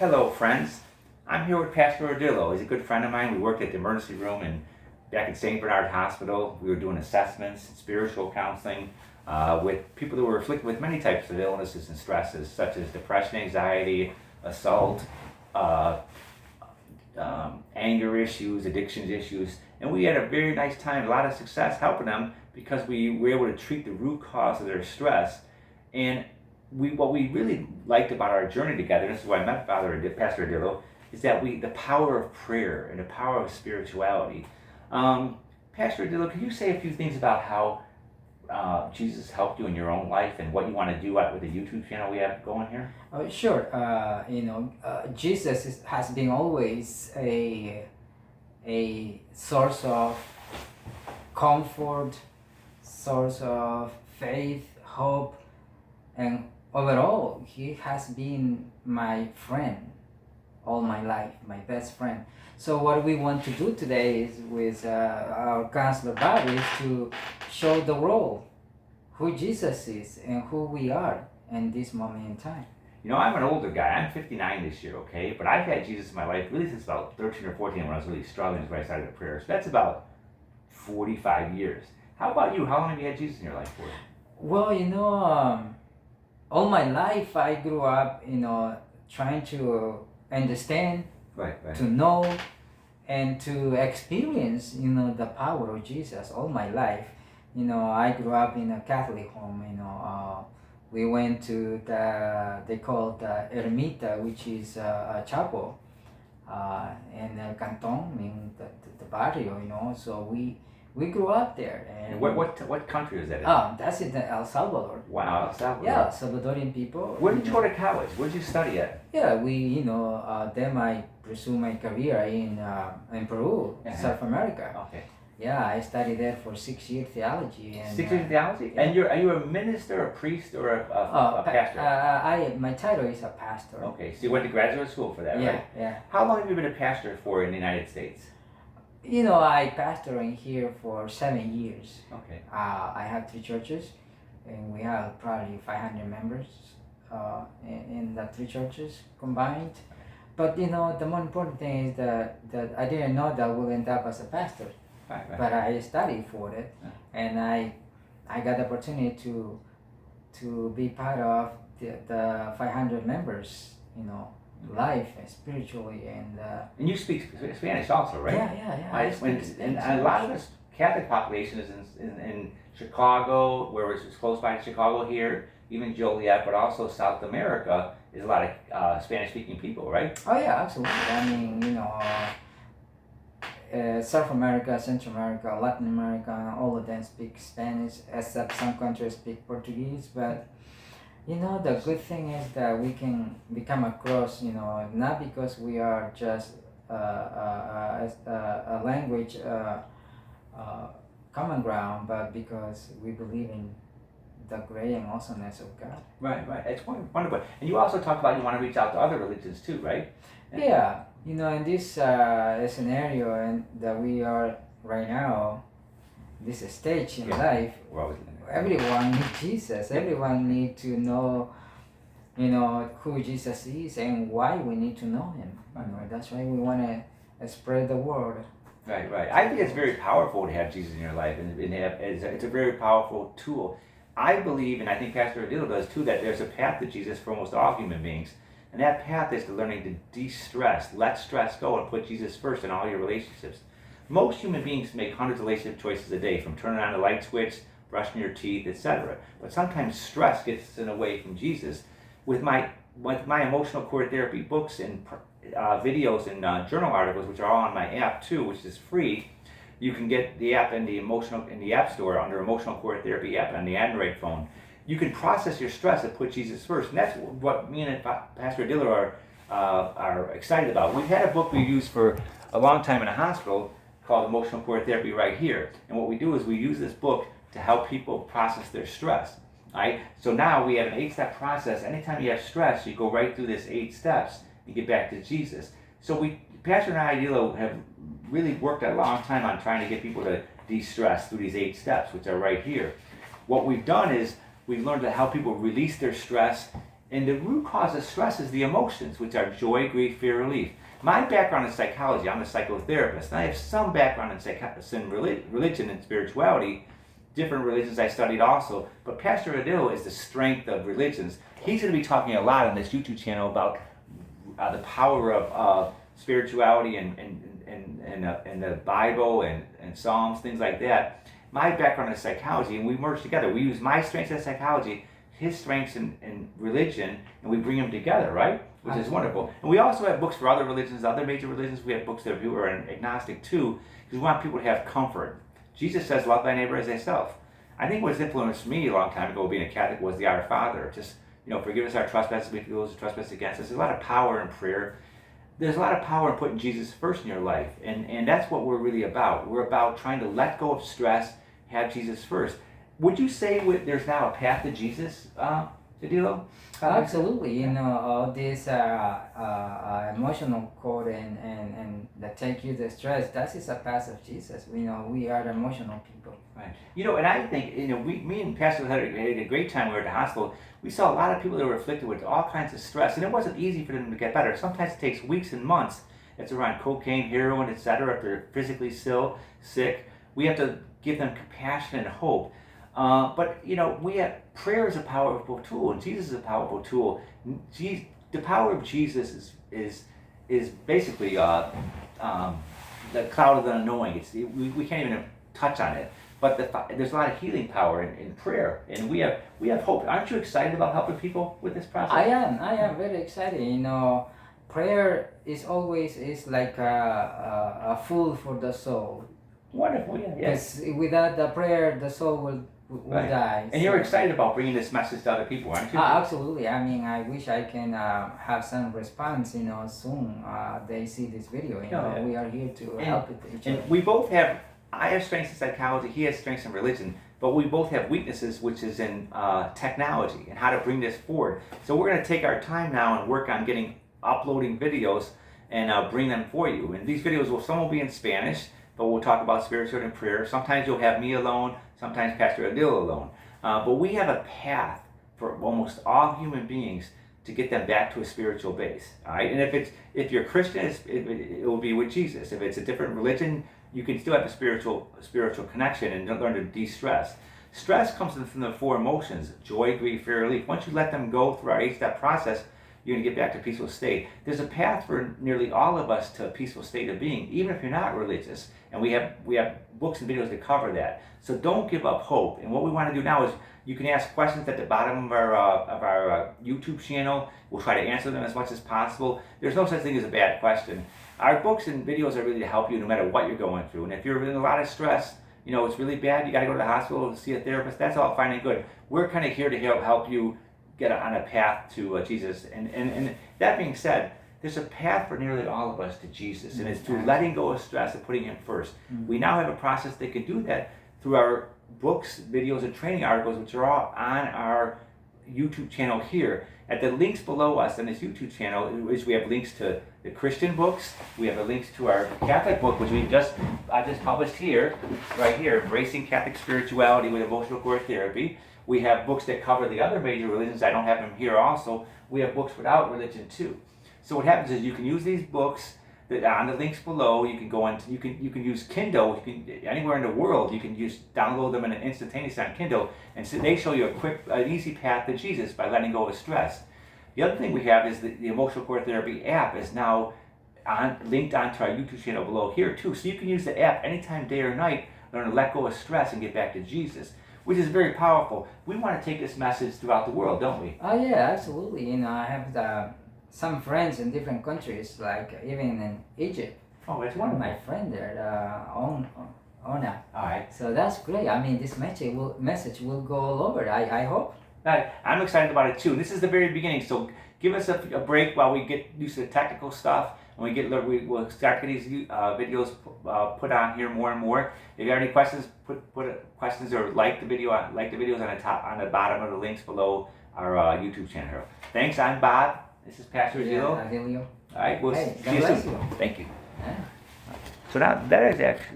Hello, friends. I'm here with Pastor Adillo. He's a good friend of mine. We worked at the emergency room back at St. Bernard Hospital. We were doing assessments, spiritual counseling with people that were afflicted with many types of illnesses and stresses, such as depression, anxiety, assault, uh, anger issues, addictions issues. And we had a very nice time, a lot of success helping them because we were able to treat the root cause of their stress. And what we really liked about our journey together, and this is why I met Pastor Adillo, is that the power of prayer and the power of spirituality. Pastor Adillo, can you say a few things about how Jesus helped you in your own life and what you want to do with the YouTube channel we have going here? Sure. Jesus has been always a source of comfort, source of faith, hope, and overall, he has been my friend all my life, my best friend. So what we want to do today is with our counselor Bobby is to show the world who Jesus is and who we are in this moment in time. You know, I'm an older guy. I'm 59 this year, okay? But I've had Jesus in my life really since about 13 or 14 when I was really struggling is when I started the prayer. So that's about 45 years. How about you? How long have you had Jesus in your life for? Well, all my life I grew up, trying to understand, Right. to know, and to experience, the power of Jesus all my life. I grew up in a Catholic home. We went to they call the ermita, which is a chapel, in El Canton, in the barrio. So we grew up there. And what country is that in? That's in El Salvador. Wow, El Salvador. Yeah, Salvadorian people. Where did you go to college? Where did you study at? Yeah, then I pursued my career in Peru, South America. Okay. Yeah, I studied there for 6 years theology. And, 6 years theology? Yeah. And are you a minister, a priest, or a pastor? My title is a pastor. Okay, so you went to graduate school for that, right? Yeah. How long have you been a pastor for in the United States? I pastoring here for 7 years. Okay. I have 3 churches, and we have probably 500 members in the 3 churches combined. But the more important thing is that I didn't know that I would end up as a pastor. Right. But I studied for it, Yeah. and I got the opportunity to be part of the 500 members, life spiritually And you speak Spanish also, right? Yeah. I speak Spanish. And a lot of this Catholic population is in Chicago, where it's close by to Chicago here, even Joliet, but also South America is a lot of Spanish-speaking people, right? Oh yeah, absolutely. I mean, South America, Central America, Latin America, all of them speak Spanish, except some countries speak Portuguese. But the good thing is that we can become across, not because we are just a language common ground, but because we believe in the great and awesomeness of God. Right. It's wonderful. And you also talk about you want to reach out to other religions too, right? Yeah, in this scenario and that we are right now, this stage in life, everyone needs Jesus. Everyone needs to know, who Jesus is and why we need to know Him. That's why we want to spread the word. Right. I think it's very powerful to have Jesus in your life, and it's a very powerful tool. I believe, and I think Pastor Adillo does too, that there's a path to Jesus for almost all human beings. And that path is to learning to de-stress, let stress go, and put Jesus first in all your relationships. Most human beings make hundreds of relationship choices a day, from turning on the light switch, brushing your teeth, etc. But sometimes stress gets in the way from Jesus. With my emotional core therapy books and videos and journal articles, which are all on my app too, which is free, you can get the app in the App Store under Emotional Core Therapy app on the Android phone. You can process your stress and put Jesus first, and that's what me and Pastor Adillo are excited about. We've had a book we used for a long time in a hospital called Emotional Core Therapy right here, and what we do is we use this book to help people process their stress. Right? So now we have an 8-step process. Anytime you have stress, you go right through this 8 steps and get back to Jesus. So Pastor and Adillo have really worked a long time on trying to get people to de-stress through these 8 steps, which are right here. What we've done is we've learned how people release their stress And the root cause of stress is the emotions, which are joy, grief, fear, relief. My background is psychology. I'm a psychotherapist, and I have some background in religion and spirituality. Different religions I studied also. But Pastor Adillo is the strength of religions. He's going to be talking a lot on this YouTube channel about the power of spirituality and the Bible and Psalms, things like that. My background is psychology, and we merge together. We use my strengths in psychology, his strengths in religion, and we bring them together, right? Which is wonderful. And we also have books for other religions, other major religions. We have books that people are agnostic too, because we want people to have comfort. Jesus says, love thy neighbor as thyself. I think what's influenced me a long time ago being a Catholic was the Our Father. Just, forgive us our trespasses, we forgive those who trespass against us. There's a lot of power in prayer. There's a lot of power in putting Jesus first in your life. And that's what we're really about. We're about trying to let go of stress, have Jesus first. Would you say there's now a path to Jesus, Adillo? Absolutely, all this emotional cord and that take you the stress, that is a path of Jesus. We know we are emotional people. Right. And I think, me and Pastor had a great time. We were at the hospital. We saw a lot of people that were afflicted with all kinds of stress, and it wasn't easy for them to get better. Sometimes it takes weeks and months. It's around cocaine, heroin, etc. If they're physically still sick, we have to give them compassion and hope. But we have prayer is a powerful tool, and Jesus is a powerful tool. The power of Jesus is basically the cloud of the unknowing. We can't even touch on it. But there's a lot of healing power in prayer, and we have hope. Aren't you excited about helping people with this process? I am very excited. Prayer is always like a food for the soul. Wonderful, yeah. Yes. Without the prayer, the soul will right. die. And you're excited about bringing this message to other people, aren't you? Absolutely. I mean, I wish I can have some response, soon. They see this video. We are here to help each other. And we both have. I have strengths in psychology. He has strengths in religion. But we both have weaknesses, which is in technology and how to bring this forward. So we're going to take our time now and work on uploading videos and bring them for you. And these videos some will be in Spanish, but we'll talk about spirituality and prayer. Sometimes you'll have me alone, sometimes Pastor Adillo alone. But we have a path for almost all human beings to get them back to a spiritual base. All right, and if you're Christian, it will be with Jesus. If it's a different religion, you can still have a spiritual connection and learn to de-stress. Stress comes from the four emotions: joy, grief, fear, relief. Once you let them go through our 8-step process, you're going to get back to a peaceful state. There's a path for nearly all of us to a peaceful state of being, even if you're not religious. And we have books and videos that cover that. So don't give up hope. And what we want to do now is you can ask questions at the bottom of our YouTube channel. We'll try to answer them as much as possible. There's no such thing as a bad question. Our books and videos are really to help you no matter what you're going through. And if you're in a lot of stress, it's really bad, you got to go to the hospital to see a therapist, that's all fine and good. We're kind of here to help you get on a path to Jesus. And that being said, there's a path for nearly all of us to Jesus, and it's through letting go of stress and putting Him first. Mm-hmm. We now have a process that can do that through our books, videos, and training articles, which are all on our YouTube channel here. At the links below us on this YouTube channel, we have links to the Christian books. We have the links to our Catholic book, which I just published here, right here, Embracing Catholic Spirituality with Emotional Core Therapy. We have books that cover the other major religions. I don't have them here also. We have books without religion too. So what happens is you can use these books that on the links below. You can go into you can use Kindle. Anywhere in the world you can download them in an instantaneous on Kindle, and so they show you an easy path to Jesus by letting go of stress. The other thing we have is the Emotional Core Therapy app is now linked onto our YouTube channel below here too. So you can use the app anytime, day or night, learn to let go of stress and get back to Jesus, which is very powerful. We want to take this message throughout the world, don't we? Oh yeah, absolutely. I have some friends in different countries, like even in Egypt. Oh, that's one of wonderful. my friend there, Ona. All right. So that's great. I mean, this message will go all over. I hope. I'm excited about it too. This is the very beginning, so give us a break while we get used to the technical stuff, and we'll start getting these videos put on here more and more. If you have any questions, put questions or like the videos on the bottom of the links below our YouTube channel. Thanks. I'm Bob. This is Pastor Adillo. Adillo. All right. We'll hey, see you soon. Thank you. Yeah. So now that is actually.